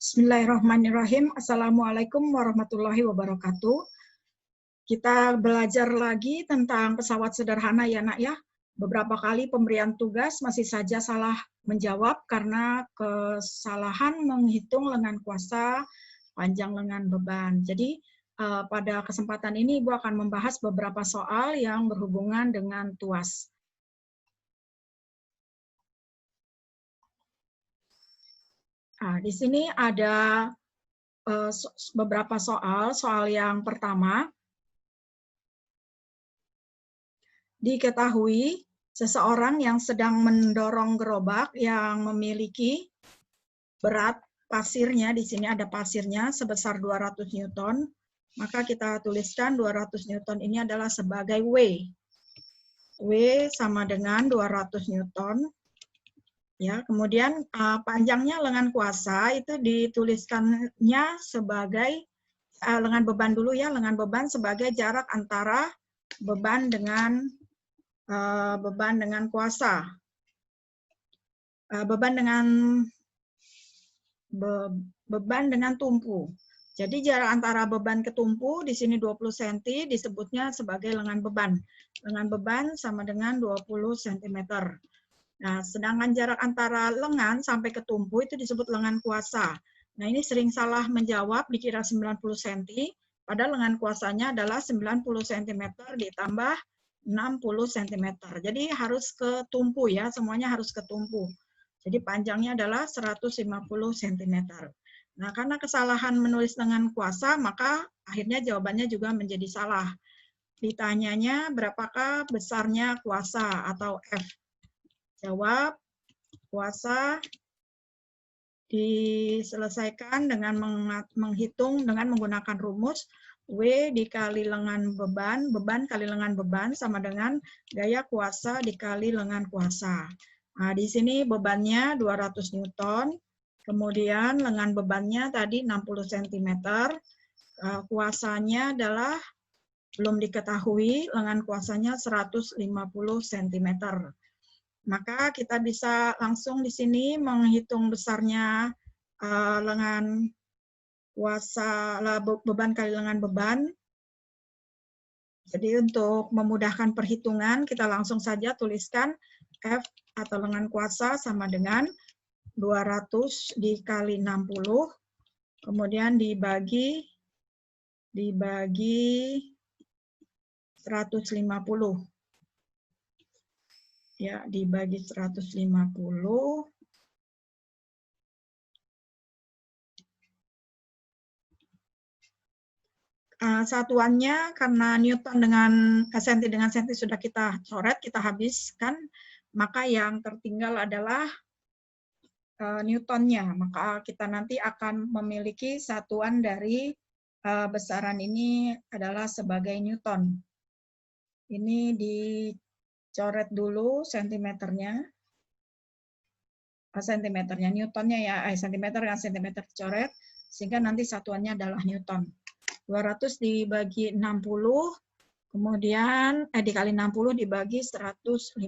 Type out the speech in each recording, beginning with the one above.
Bismillahirrahmanirrahim. Assalamualaikum warahmatullahi wabarakatuh. Kita belajar lagi tentang pesawat sederhana ya nak ya. Beberapa kali pemberian tugas masih saja salah menjawab karena kesalahan menghitung lengan kuasa, panjang lengan beban. Jadi pada kesempatan ini Ibu akan membahas beberapa soal yang berhubungan dengan tuas. Nah, di sini ada beberapa soal. Soal yang pertama, diketahui seseorang yang sedang mendorong gerobak yang memiliki berat pasirnya, di sini ada pasirnya sebesar 200 Newton, maka kita tuliskan 200 Newton ini adalah sebagai W. W sama dengan 200 Newton. Ya, kemudian panjangnya lengan kuasa itu dituliskannya sebagai lengan beban dulu ya, lengan beban sebagai jarak antara beban dengan kuasa. Beban dengan tumpu. Jadi jarak antara beban ke tumpu di sini 20 cm disebutnya sebagai lengan beban. Lengan beban sama dengan 20 cm. Nah, sedangkan jarak antara lengan sampai ke tumpu itu disebut lengan kuasa. Nah, ini sering salah menjawab, dikira 90 cm, padahal lengan kuasanya adalah 90 cm ditambah 60 cm. Jadi harus ke tumpu ya, semuanya harus ke tumpu. Jadi panjangnya adalah 150 cm. Nah, karena kesalahan menulis lengan kuasa, maka akhirnya jawabannya juga menjadi salah. Ditanyanya berapakah besarnya kuasa atau F. Jawab, kuasa diselesaikan dengan menghitung dengan menggunakan rumus W dikali lengan beban, beban kali lengan beban sama dengan gaya kuasa dikali lengan kuasa. Nah, di sini bebannya 200 Newton, kemudian lengan bebannya tadi 60 cm, kuasanya adalah belum diketahui, lengan kuasanya 150 cm. Maka kita bisa langsung di sini menghitung besarnya lengan kuasa beban kali lengan beban. Jadi untuk memudahkan perhitungan, kita langsung saja tuliskan F atau lengan kuasa sama dengan 200 dikali 60, kemudian dibagi 150. Ya, dibagi 150. Satuannya karena Newton dengan senti dengan senti sudah kita coret, kita habiskan, maka yang tertinggal adalah Newtonnya. Maka kita nanti akan memiliki satuan dari besaran ini adalah sebagai Newton. Ini dicoret dulu sentimeternya. Sentimeternya, Newtonnya ya, sentimeter dengan sentimeter dicoret, sehingga nanti satuannya adalah Newton. 200 dibagi 60, kemudian dikali 60 dibagi 150.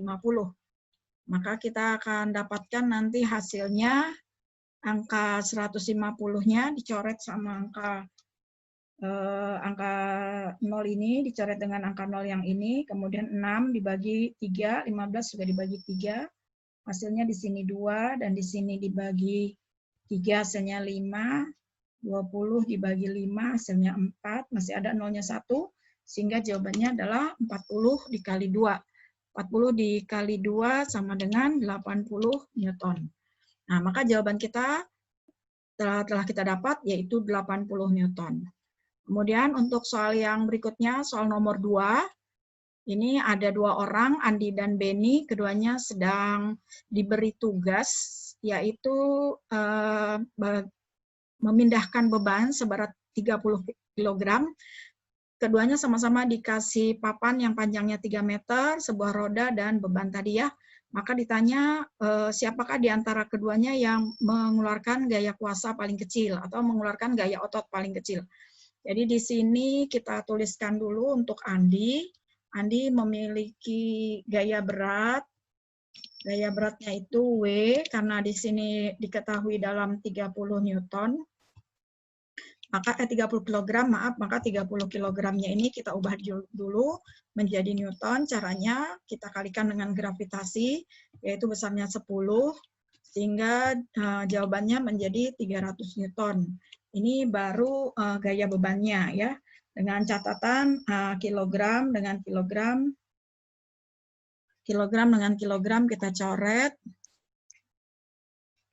Maka kita akan dapatkan nanti hasilnya angka 150-nya dicoret sama angka 0 ini, dicoret dengan angka 0 yang ini, kemudian 6 dibagi 3, 15 juga dibagi 3, hasilnya di sini 2, dan di sini dibagi 3 hasilnya 5, 20 dibagi 5 hasilnya 4, masih ada nolnya 1, sehingga jawabannya adalah 40 dikali 2. 40 dikali 2 sama dengan 80 Newton. Nah, maka jawaban kita telah kita dapat yaitu 80 Newton. Kemudian untuk soal yang berikutnya, soal nomor 2, ini ada 2 orang, Andi dan Beni, keduanya sedang diberi tugas, yaitu memindahkan beban seberat 30 kg. Keduanya sama-sama dikasih papan yang panjangnya 3 meter, sebuah roda, dan beban tadi ya. Maka ditanya siapakah di antara keduanya yang mengeluarkan gaya kuasa paling kecil atau mengeluarkan gaya otot paling kecil. Jadi di sini kita tuliskan dulu untuk Andi. Andi memiliki gaya berat Gaya beratnya itu W, karena di sini diketahui dalam 30 Newton. Maka 30 kg, maaf, maka 30 kg-nya ini kita ubah dulu menjadi Newton. Caranya kita kalikan dengan gravitasi, yaitu besarnya 10, sehingga jawabannya menjadi 300 Newton. Ini baru gaya bebannya ya. Dengan catatan kilogram dengan kilogram, kilogram dengan kilogram kita coret.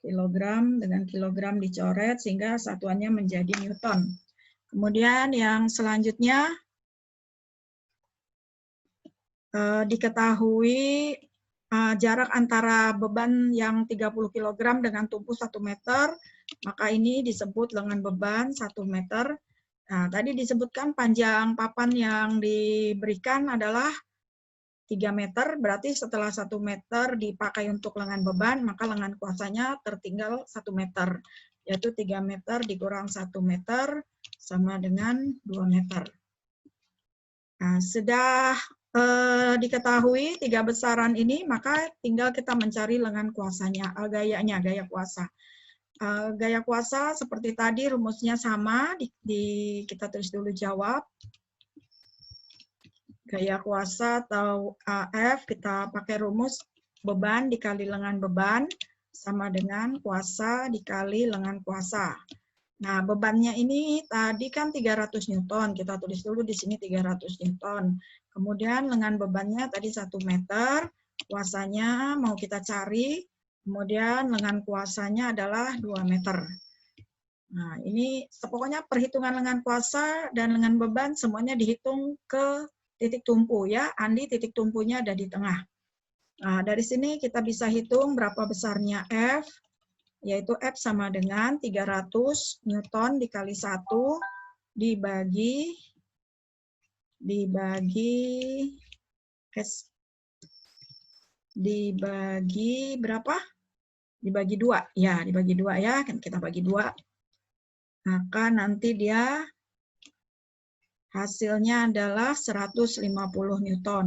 Kilogram dengan kilogram dicoret sehingga satuannya menjadi Newton. Kemudian yang selanjutnya diketahui jarak antara beban yang 30 kg dengan tumpu 1 meter, maka ini disebut lengan beban 1 meter. Nah, tadi disebutkan panjang papan yang diberikan adalah 3 meter, berarti setelah 1 meter dipakai untuk lengan beban, maka lengan kuasanya tertinggal 1 meter, yaitu 3 meter dikurang 1 meter sama dengan 2 meter. Nah, sudah diketahui 3 besaran ini, maka tinggal kita mencari lengan kuasanya, gayanya, gaya kuasa. Gaya kuasa seperti tadi rumusnya sama, kita tulis dulu jawab. Gaya kuasa atau AF, kita pakai rumus beban dikali lengan beban sama dengan kuasa dikali lengan kuasa. Nah, bebannya ini tadi kan 300 Newton, kita tulis dulu di sini 300 Newton. Kemudian lengan bebannya tadi 1 meter, kuasanya mau kita cari, kemudian lengan kuasanya adalah 2 meter. Nah, ini pokoknya perhitungan lengan kuasa dan lengan beban semuanya dihitung ke titik tumpu ya. Andi titik tumpunya ada di tengah. Nah, dari sini kita bisa hitung berapa besarnya F, yaitu F sama dengan 300 Newton dikali 1 dibagi berapa? Dibagi 2. Ya, dibagi 2 ya. Kan kita bagi 2. Maka nanti dia hasilnya adalah 150 Newton.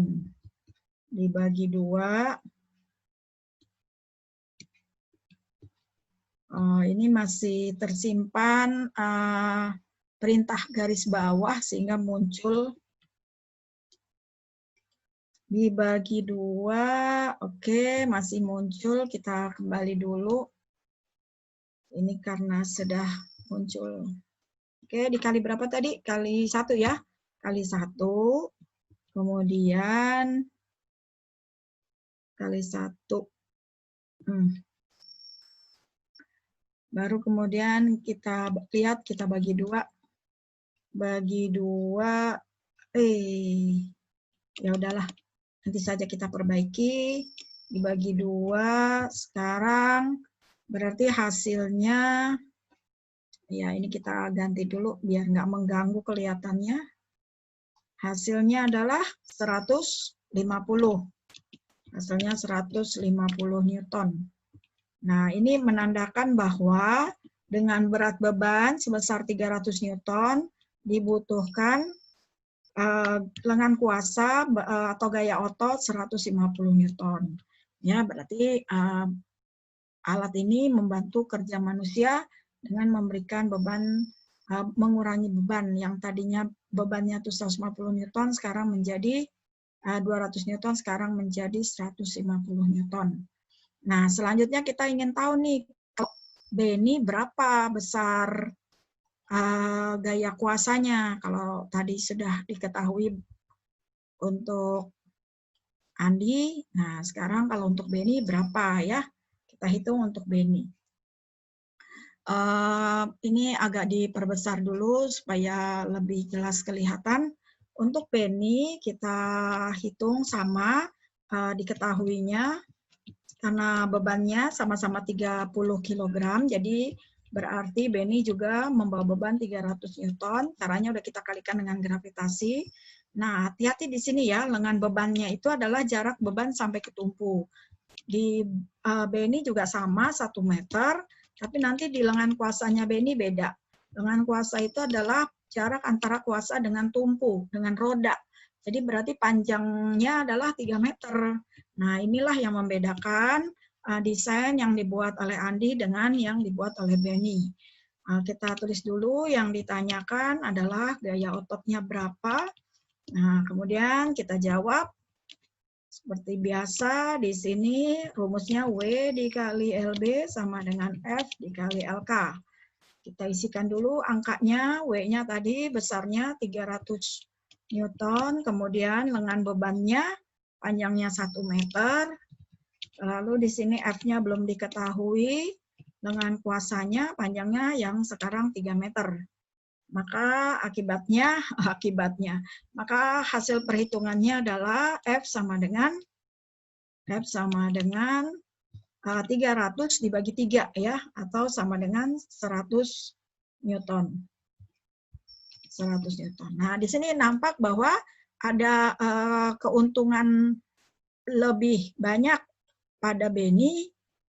Dibagi 2. Ini masih tersimpan perintah garis bawah sehingga muncul dibagi 2. Oke, masih muncul. Kita kembali dulu. Ini karena sudah muncul. Oke, dikali berapa tadi? Kali 1 ya. Kali 1. Kemudian kali 1. Baru kemudian kita lihat, kita bagi 2. Bagi 2. Ya udahlah. Nanti saja kita perbaiki. Dibagi 2. Sekarang berarti hasilnya, ya ini kita ganti dulu biar nggak mengganggu kelihatannya. Hasilnya adalah 150. Hasilnya 150 Newton. Nah, ini menandakan bahwa dengan berat beban sebesar 300 Newton dibutuhkan lengan kuasa atau gaya otot 150 Newton. Ya, berarti alat ini membantu kerja manusia dengan memberikan beban, mengurangi beban yang tadinya bebannya itu 150 Newton, sekarang menjadi 200 Newton, sekarang menjadi 150 Newton. Nah, selanjutnya kita ingin tahu nih, B ini berapa besar gaya kuasanya. Kalau tadi sudah diketahui untuk Andi, nah sekarang kalau untuk Beni berapa ya? Kita hitung untuk Beni. Ini agak diperbesar dulu supaya lebih jelas kelihatan. Untuk Beni kita hitung sama diketahuinya karena bebannya sama-sama 30 kg, jadi berarti Beni juga membawa beban 300 Newton. Caranya udah kita kalikan dengan gravitasi. Nah, hati-hati di sini ya, lengan bebannya itu adalah jarak beban sampai ke tumpu. Di Beni juga sama 1 meter, tapi nanti di lengan kuasanya Beni beda. Lengan kuasa itu adalah jarak antara kuasa dengan tumpu, dengan roda. Jadi berarti panjangnya adalah 3 meter. Nah, inilah yang membedakan desain yang dibuat oleh Andi dengan yang dibuat oleh Benny. Kita tulis dulu yang ditanyakan adalah gaya ototnya berapa. Nah, kemudian kita jawab. Seperti biasa, di sini rumusnya W dikali LB sama dengan F dikali LK. Kita isikan dulu angkanya, W-nya tadi besarnya 300 Newton, kemudian lengan bebannya panjangnya 1 meter, lalu di sini F-nya belum diketahui, lengan kuasanya panjangnya yang sekarang 3 meter. Maka maka hasil perhitungannya adalah F sama dengan 300 dibagi 3 ya, atau sama dengan 100 Newton. 100 Newton. Nah, di sini nampak bahwa ada keuntungan lebih banyak pada Benny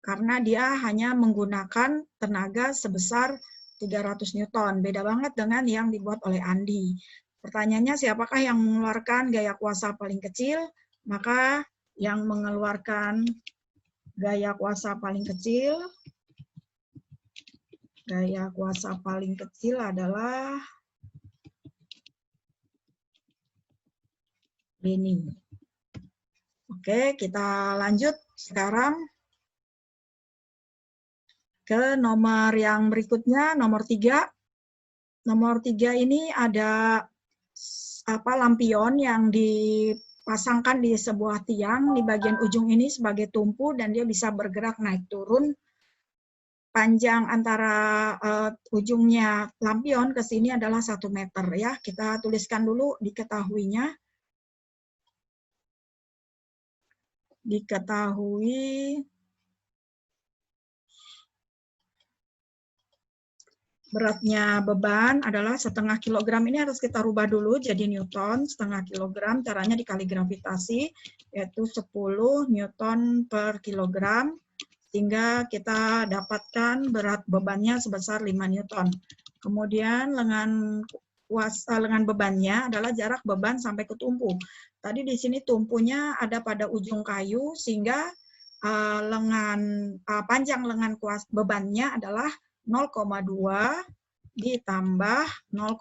karena dia hanya menggunakan tenaga sebesar 300 Newton. Beda banget dengan yang dibuat oleh Andi. Pertanyaannya, siapakah yang mengeluarkan gaya kuasa paling kecil? Maka yang mengeluarkan gaya kuasa paling kecil adalah Benny. Oke, kita lanjut sekarang ke nomor yang berikutnya, nomor 3. Nomor 3 ini ada lampion yang dipasangkan di sebuah tiang di bagian ujung ini sebagai tumpu dan dia bisa bergerak naik turun. Panjang antara ujungnya lampion ke sini adalah 1 meter ya. Kita tuliskan dulu diketahui beratnya beban adalah 0,5 kilogram. Ini harus kita rubah dulu jadi Newton, 0,5 kilogram. Caranya dikali gravitasi, yaitu 10 Newton per kilogram. Sehingga kita dapatkan berat bebannya sebesar 5 Newton. Kemudian lengan bebannya adalah jarak beban sampai ke tumpu. Tadi di sini tumpunya ada pada ujung kayu, sehingga panjang lengan bebannya adalah 0,2 ditambah 0,8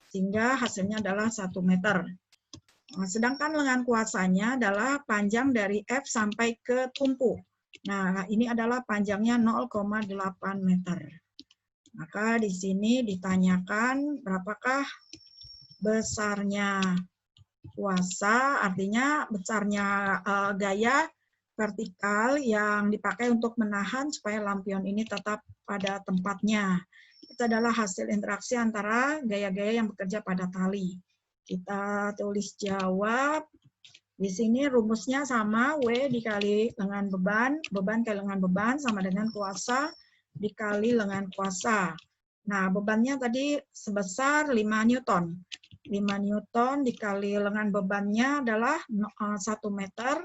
sehingga hasilnya adalah 1 meter. Sedangkan lengan kuasanya adalah panjang dari F sampai ke tumpu. Nah, ini adalah panjangnya 0,8 meter. Maka di sini ditanyakan berapakah besarnya kuasa, artinya besarnya gaya vertikal yang dipakai untuk menahan supaya lampion ini tetap pada tempatnya. Itu adalah hasil interaksi antara gaya-gaya yang bekerja pada tali. Kita tulis jawab. Di sini rumusnya sama, W dikali lengan beban, beban kali lengan beban sama dengan kuasa dikali lengan kuasa. Nah, bebannya tadi sebesar 5 Newton. 5 Newton dikali lengan bebannya adalah 1 meter.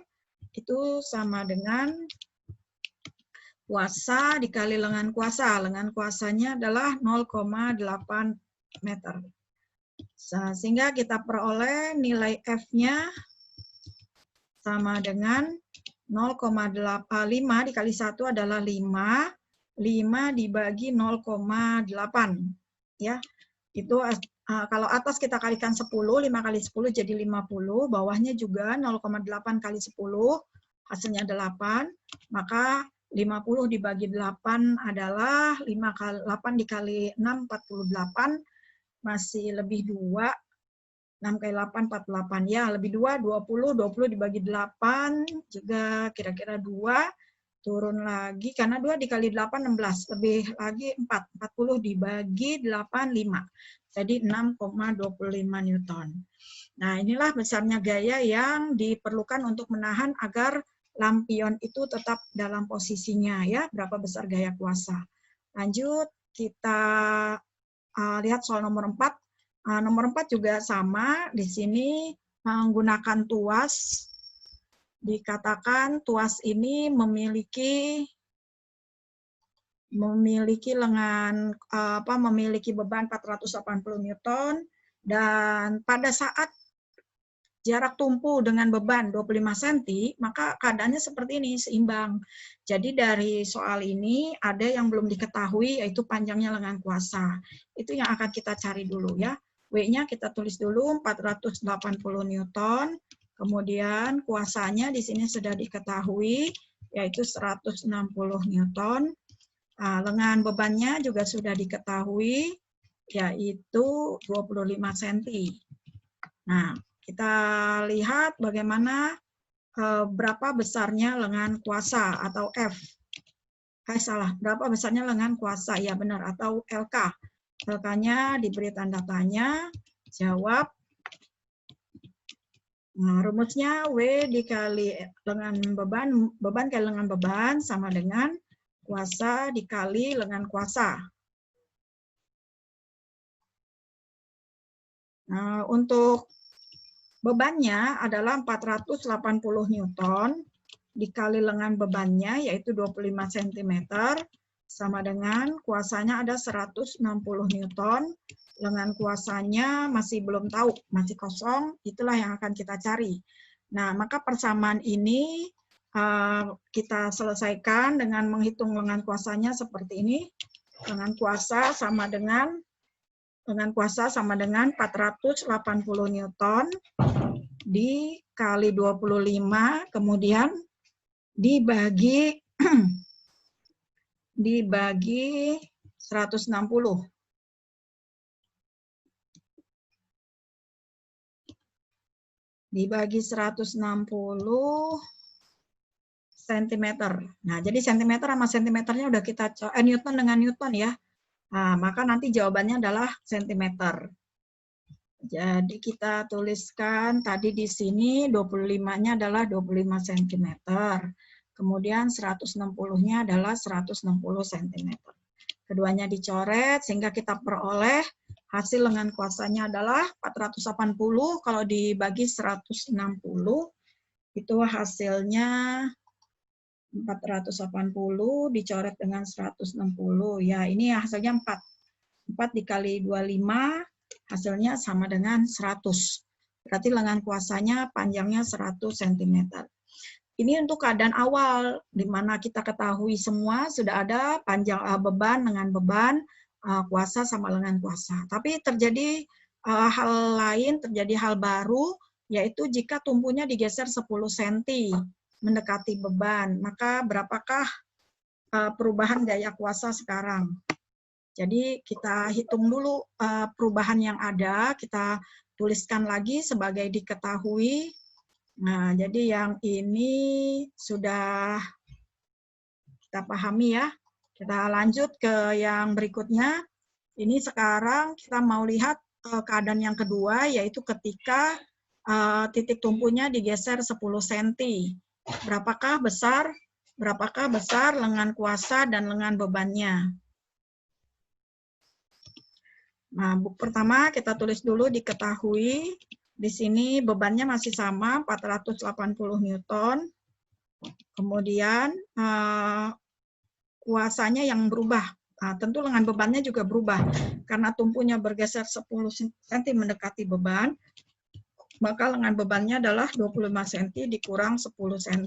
Itu sama dengan kuasa dikali lengan kuasa. Lengan kuasanya adalah 0,8 meter. Sehingga kita peroleh nilai F-nya sama dengan 0,5 dikali 1 adalah 5. 5 dibagi 0,8. Ya, itu kalau atas kita kalikan 10, 5 kali 10 jadi 50, bawahnya juga 0,8 kali 10, hasilnya 8, maka 50 dibagi 8 adalah 8 dikali 6, 48, masih lebih 2, 6 kali 8, 48, ya lebih 2, 20 dibagi 8, juga kira-kira 2, turun lagi, karena 2 dikali 8, 16, lebih lagi 4, 40 dibagi 8, 5. Jadi 6,25 Newton. Nah, inilah besarnya gaya yang diperlukan untuk menahan agar lampion itu tetap dalam posisinya, ya. Berapa besar gaya kuasa. Lanjut, kita lihat soal nomor 4. Nomor 4 juga sama, di sini menggunakan tuas. Dikatakan tuas ini memiliki beban 480 Newton, dan pada saat jarak tumpu dengan beban 25 cm, maka keadaannya seperti ini, seimbang. Jadi dari soal ini ada yang belum diketahui, yaitu panjangnya lengan kuasa. Itu yang akan kita cari dulu ya. W-nya kita tulis dulu 480 Newton, kemudian kuasanya di sini sudah diketahui, yaitu 160 Newton. Lengan bebannya juga sudah diketahui, yaitu 25 cm. Nah, kita lihat bagaimana berapa besarnya lengan kuasa atau F. Berapa besarnya lengan kuasa? Ya benar, atau LK. LK-nya diberi tanda tanya, jawab. Nah, rumusnya W dikali lengan beban kali lengan beban sama dengan kuasa dikali lengan kuasa. Nah, untuk bebannya adalah 480 Newton dikali lengan bebannya yaitu 25 cm sama dengan kuasanya ada 160 Newton. Lengan kuasanya masih belum tahu, masih kosong, itulah yang akan kita cari. Nah, maka persamaan ini kita selesaikan dengan menghitung lengan kuasanya seperti ini. Lengan kuasa sama dengan 480 Newton dikali 25, kemudian dibagi 160. Dibagi 160 cm. Nah, jadi cm sama cm-nya udah kita Newton dengan Newton ya. Nah, maka nanti jawabannya adalah cm. Jadi kita tuliskan tadi di sini 25-nya adalah 25 cm. Kemudian 160-nya adalah 160 cm. Keduanya dicoret sehingga kita peroleh hasil lengan kuasanya adalah 480. Kalau dibagi 160 itu hasilnya 480 dicoret dengan 160. Ya, ini hasilnya 4. 4 dikali 25 hasilnya sama dengan 100. Berarti lengan kuasanya panjangnya 100 cm. Ini untuk keadaan awal, di mana kita ketahui semua sudah ada panjang beban, lengan beban, kuasa sama lengan kuasa. Tapi terjadi hal lain, terjadi hal baru, yaitu jika tumpunya digeser 10 cm mendekati beban, maka berapakah perubahan gaya kuasa sekarang? Jadi kita hitung dulu perubahan yang ada, kita tuliskan lagi sebagai diketahui. Nah, jadi yang ini sudah kita pahami ya. Kita lanjut ke yang berikutnya. Ini sekarang kita mau lihat keadaan yang kedua, yaitu ketika titik tumpunya digeser 10 cm. Berapakah besar lengan kuasa dan lengan bebannya? Nah, pertama kita tulis dulu diketahui. Di sini bebannya masih sama, 480 Newton. Kemudian kuasanya yang berubah. Nah, tentu lengan bebannya juga berubah. Karena tumpunya bergeser 10 cm mendekati beban, maka lengan bebannya adalah 25 cm dikurang 10 cm.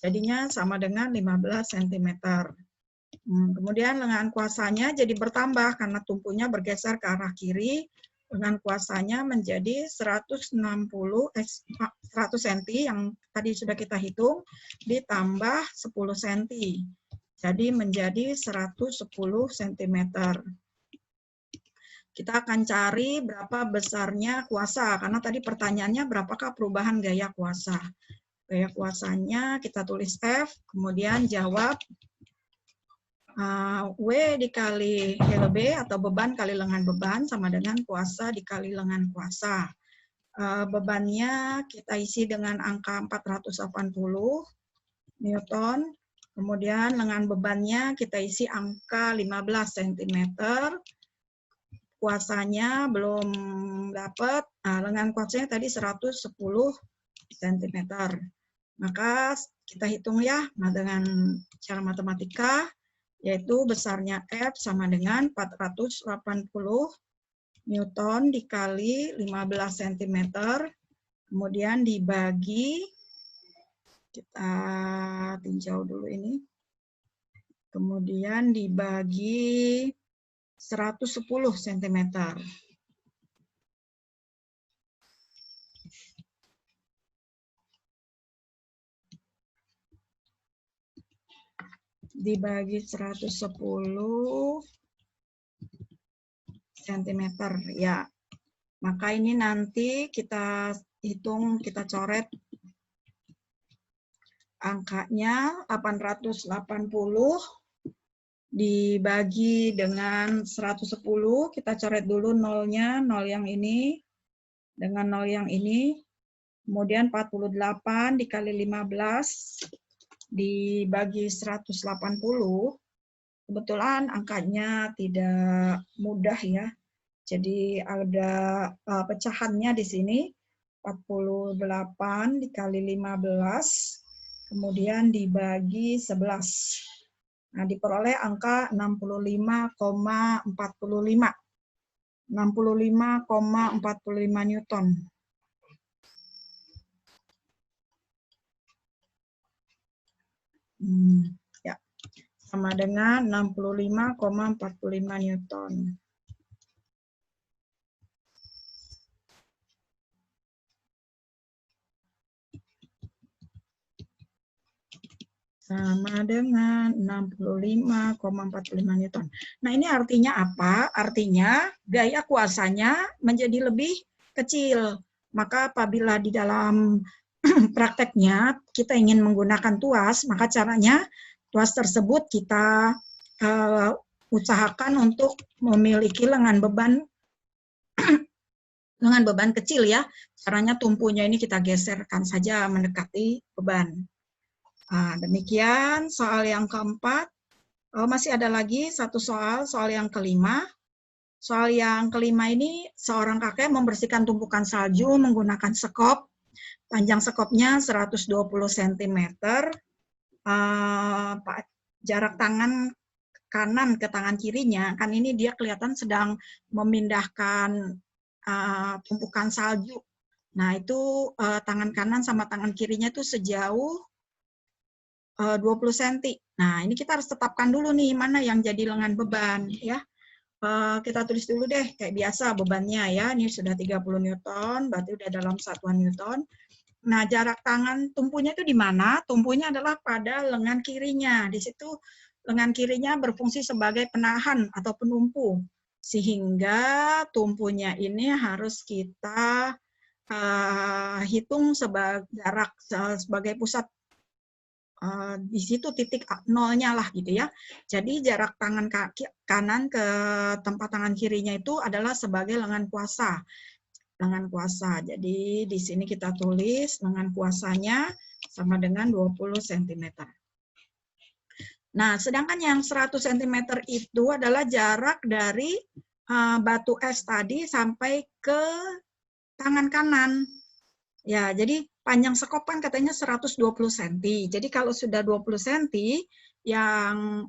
Jadinya sama dengan 15 cm. Kemudian lengan kuasanya jadi bertambah karena tumpunya bergeser ke arah kiri. Lengan kuasanya menjadi 100 cm yang tadi sudah kita hitung ditambah 10 cm. Jadi menjadi 110 cm. Kita akan cari berapa besarnya kuasa karena tadi pertanyaannya berapakah perubahan gaya kuasa. Gaya kuasanya kita tulis F, kemudian jawab W dikali LB atau beban kali lengan beban sama dengan kuasa dikali lengan kuasa. Bebannya kita isi dengan angka 480 Newton. Kemudian lengan bebannya kita isi angka 15 cm. Kuasanya belum dapat. Lengan kuasanya tadi 110 cm. Maka kita hitung ya dengan cara matematika, yaitu besarnya F sama dengan 480 Newton dikali 15 cm. kemudian dibagi, kita tinjau dulu ini, kemudian dibagi 110 cm. Dibagi 110 cm ya. Maka ini nanti kita hitung, kita coret angkanya 880 dibagi dengan 110, kita coret dulu nolnya, nol yang ini dengan nol yang ini, kemudian 48 dikali 15 dibagi 180, kebetulan angkanya tidak mudah ya, jadi ada pecahannya di sini, 48 dikali 15, kemudian dibagi 11. Nah, diperoleh angka 65,45. 65,45 Newton. Ya, sama dengan 65,45 Newton. Sama dengan 65,45 Newton. Nah, ini artinya apa? Artinya gaya kuasanya menjadi lebih kecil. Maka apabila di dalam prakteknya kita ingin menggunakan tuas, maka caranya tuas tersebut kita usahakan untuk memiliki lengan beban kecil ya. Caranya tumpunya ini kita geserkan saja mendekati beban. Nah, demikian soal yang keempat. Masih ada lagi satu soal yang kelima. Soal yang kelima ini, seorang kakek membersihkan tumpukan salju menggunakan sekop. Panjang sekopnya 120 cm. Jarak tangan kanan ke tangan kirinya, kan ini dia kelihatan sedang memindahkan tumpukan salju. Nah, itu tangan kanan sama tangan kirinya itu sejauh 20 cm. Nah, ini kita harus tetapkan dulu nih, mana yang jadi lengan beban ya. Kita tulis dulu deh, kayak biasa bebannya ya. Ini sudah 30 Newton, berarti udah dalam satuan Newton. Nah, jarak tangan tumpunya itu di mana? Tumpunya adalah pada lengan kirinya. Di situ lengan kirinya berfungsi sebagai penahan atau penumpu. Sehingga tumpunya ini harus kita hitung sebagai jarak sebagai pusat. Di situ titik nolnya lah gitu ya. Jadi jarak tangan kanan ke tempat tangan kirinya itu adalah sebagai lengan kuasa. Lengan kuasa. Jadi di sini kita tulis lengan kuasanya sama dengan 20 cm. Nah, sedangkan yang 100 cm itu adalah jarak dari batu es tadi sampai ke tangan kanan. Ya, jadi panjang sekop kan katanya 120 cm. Jadi kalau sudah 20 cm yang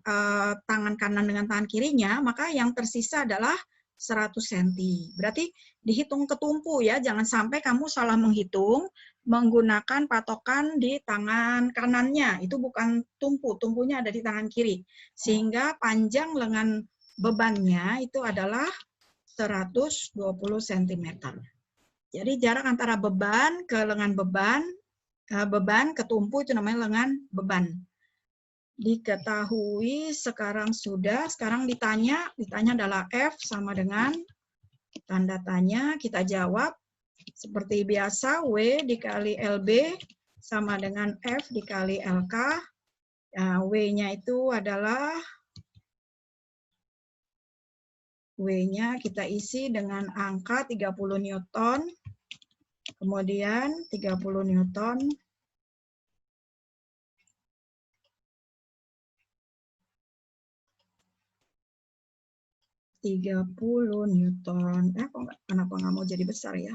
tangan kanan dengan tangan kirinya, maka yang tersisa adalah 100 cm. Berarti dihitung ketumpu ya, jangan sampai kamu salah menghitung menggunakan patokan di tangan kanannya. Itu bukan tumpu, tumpunya ada di tangan kiri. Sehingga panjang lengan bebannya itu adalah 120 cm. Jadi jarak antara beban ke lengan beban ke tumpu itu namanya lengan beban. Diketahui sekarang ditanya adalah F sama dengan tanda tanya, kita jawab seperti biasa, W dikali LB sama dengan F dikali LK. Nah, W-nya itu adalah W-nya kita isi dengan angka 30 Newton. Kemudian 30 Newton. Kenapa nggak mau jadi besar ya?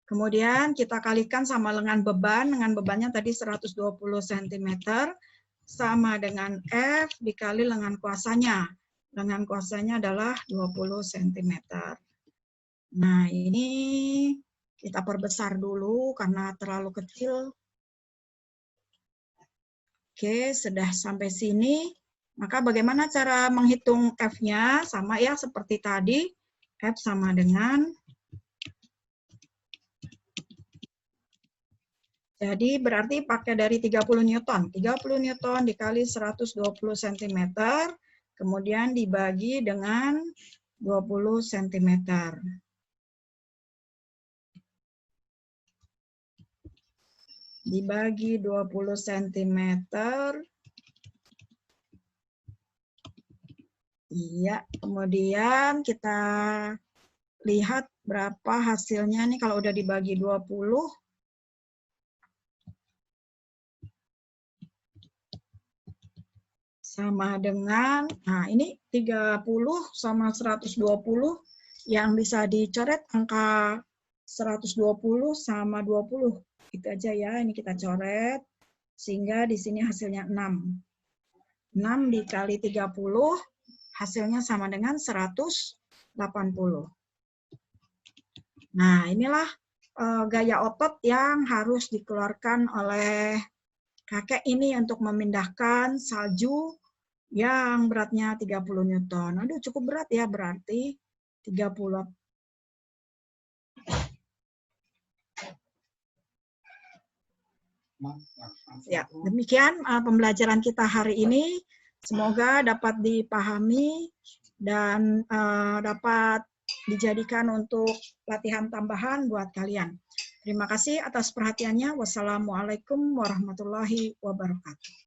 Kemudian kita kalikan sama lengan beban. Lengan bebannya tadi 120 cm. Sama dengan F dikali lengan kuasanya. Lengan kuasanya adalah 20 cm. Nah, ini Kita perbesar dulu karena terlalu kecil. Oke, sudah sampai sini. Maka bagaimana cara menghitung F-nya? Sama ya seperti tadi. F sama dengan, jadi berarti pakai dari 30 Newton. 30 Newton dikali 120 cm, kemudian dibagi dengan 20 cm. Dibagi 20 cm. Iya, kemudian kita lihat berapa hasilnya nih kalau udah dibagi 20. Sama dengan, nah ini 30 sama 120, yang bisa dicoret angka 120 sama 20. Itu aja ya, ini kita coret, sehingga di sini hasilnya 6. 6 dikali 30, hasilnya sama dengan 180. Nah, inilah gaya otot yang harus dikeluarkan oleh kakek ini untuk memindahkan salju yang beratnya 30 Newton. Aduh, cukup berat ya, berarti 30. Ya, demikian pembelajaran kita hari ini. Semoga dapat dipahami dan dapat dijadikan untuk latihan tambahan buat kalian. Terima kasih atas perhatiannya. Wassalamualaikum warahmatullahi wabarakatuh.